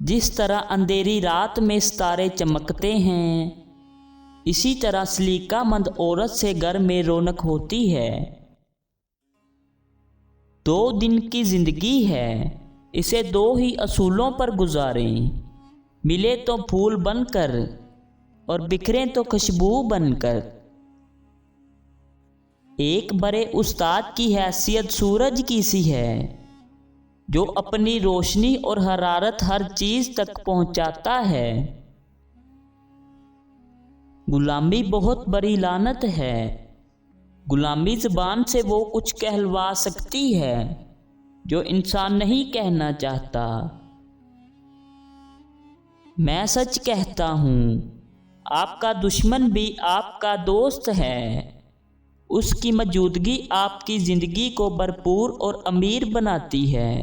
جس طرح اندھیری رات میں ستارے چمکتے ہیں، اسی طرح سلیقہ مند عورت سے گھر میں رونق ہوتی ہے۔ 2 دن کی زندگی ہے، اسے 2 ہی اصولوں پر گزاریں، ملے تو پھول بن کر اور بکھریں تو خوشبو بن کر۔ ایک بڑے استاد کی حیثیت سورج کی سی ہے، جو اپنی روشنی اور حرارت ہر چیز تک پہنچاتا ہے۔ غلامی بہت بڑی لعنت ہے۔ غلامی زبان سے وہ کچھ کہلوا سکتی ہے جو انسان نہیں کہنا چاہتا۔ میں سچ کہتا ہوں، آپ کا دشمن بھی آپ کا دوست ہے۔ اس کی موجودگی آپ کی زندگی کو بھرپور اور امیر بناتی ہے۔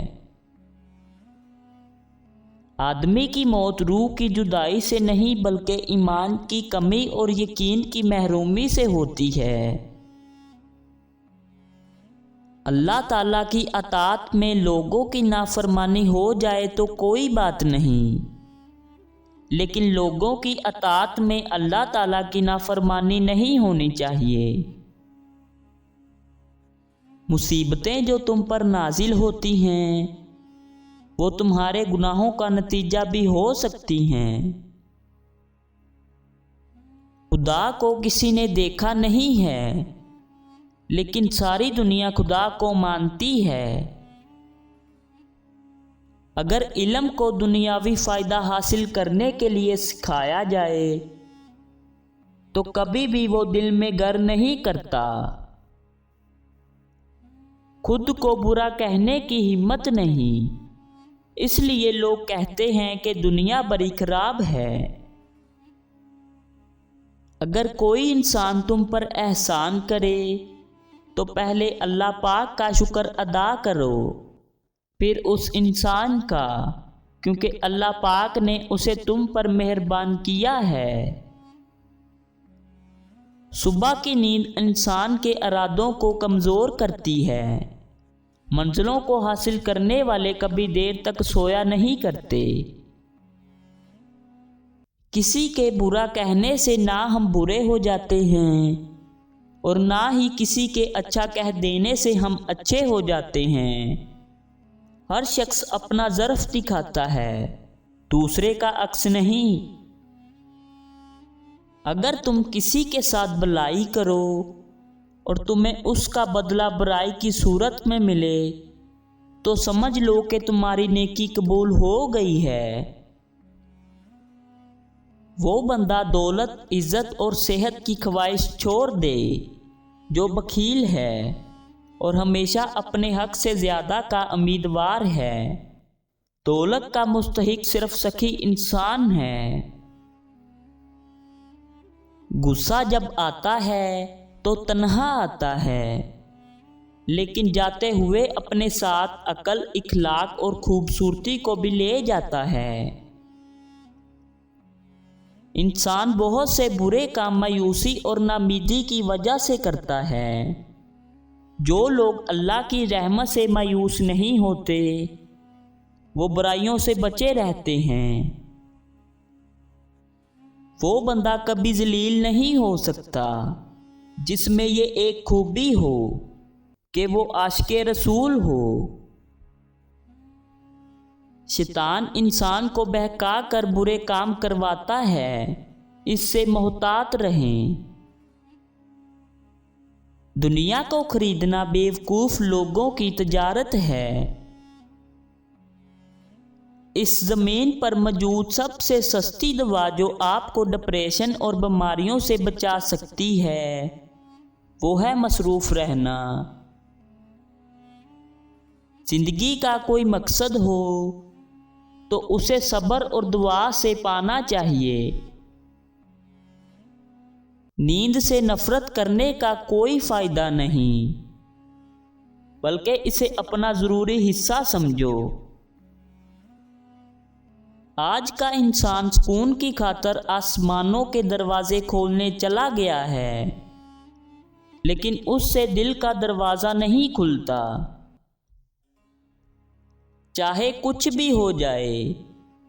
آدمی کی موت روح کی جدائی سے نہیں بلکہ ایمان کی کمی اور یقین کی محرومی سے ہوتی ہے۔ اللہ تعالیٰ کی اطاعت میں لوگوں کی نافرمانی ہو جائے تو کوئی بات نہیں، لیکن لوگوں کی اطاعت میں اللہ تعالیٰ کی نافرمانی نہیں ہونی چاہیے۔ مصیبتیں جو تم پر نازل ہوتی ہیں، وہ تمہارے گناہوں کا نتیجہ بھی ہو سکتی ہیں۔ خدا کو کسی نے دیکھا نہیں ہے، لیکن ساری دنیا خدا کو مانتی ہے۔ اگر علم کو دنیاوی فائدہ حاصل کرنے کے لیے سکھایا جائے تو کبھی بھی وہ دل میں گھر نہیں کرتا۔ خود کو برا کہنے کی ہمت نہیں، اس لیے لوگ کہتے ہیں کہ دنیا بڑی خراب ہے۔ اگر کوئی انسان تم پر احسان کرے تو پہلے اللہ پاک کا شکر ادا کرو، پھر اس انسان کا، کیونکہ اللہ پاک نے اسے تم پر مہربان کیا ہے۔ صبح کی نیند انسان کے ارادوں کو کمزور کرتی ہے۔ منزلوں کو حاصل کرنے والے کبھی دیر تک سویا نہیں کرتے۔ کسی کے برا کہنے سے نہ ہم برے ہو جاتے ہیں اور نہ ہی کسی کے اچھا کہہ دینے سے ہم اچھے ہو جاتے ہیں۔ ہر شخص اپنا ظرف دکھاتا ہے، دوسرے کا عکس نہیں۔ اگر تم کسی کے ساتھ بھلائی کرو اور تمہیں اس کا بدلہ برائی کی صورت میں ملے تو سمجھ لو کہ تمہاری نیکی قبول ہو گئی ہے۔ وہ بندہ دولت، عزت اور صحت کی خواہش چھوڑ دے جو بخیل ہے اور ہمیشہ اپنے حق سے زیادہ کا امیدوار ہے۔ دولت کا مستحق صرف سخی انسان ہے۔ غصہ جب آتا ہے تو تنہا آتا ہے، لیکن جاتے ہوئے اپنے ساتھ عقل، اخلاق اور خوبصورتی کو بھی لے جاتا ہے۔ انسان بہت سے برے کام مایوسی اور ناامیدی کی وجہ سے کرتا ہے۔ جو لوگ اللہ کی رحمت سے مایوس نہیں ہوتے، وہ برائیوں سے بچے رہتے ہیں۔ وہ بندہ کبھی ذلیل نہیں ہو سکتا جس میں یہ ایک خوبی ہو کہ وہ عاشق رسول ہو۔ شیطان انسان کو بہکا کر برے کام کرواتا ہے، اس سے محتاط رہیں۔ دنیا کو خریدنا بیوقوف لوگوں کی تجارت ہے۔ اس زمین پر موجود سب سے سستی دوا جو آپ کو ڈپریشن اور بیماریوں سے بچا سکتی ہے، وہ ہے مصروف رہنا۔ زندگی کا کوئی مقصد ہو تو اسے صبر اور دعا سے پانا چاہیے۔ نیند سے نفرت کرنے کا کوئی فائدہ نہیں، بلکہ اسے اپنا ضروری حصہ سمجھو۔ آج کا انسان سکون کی خاطر آسمانوں کے دروازے کھولنے چلا گیا ہے، لیکن اس سے دل کا دروازہ نہیں کھلتا۔ چاہے کچھ بھی ہو جائے،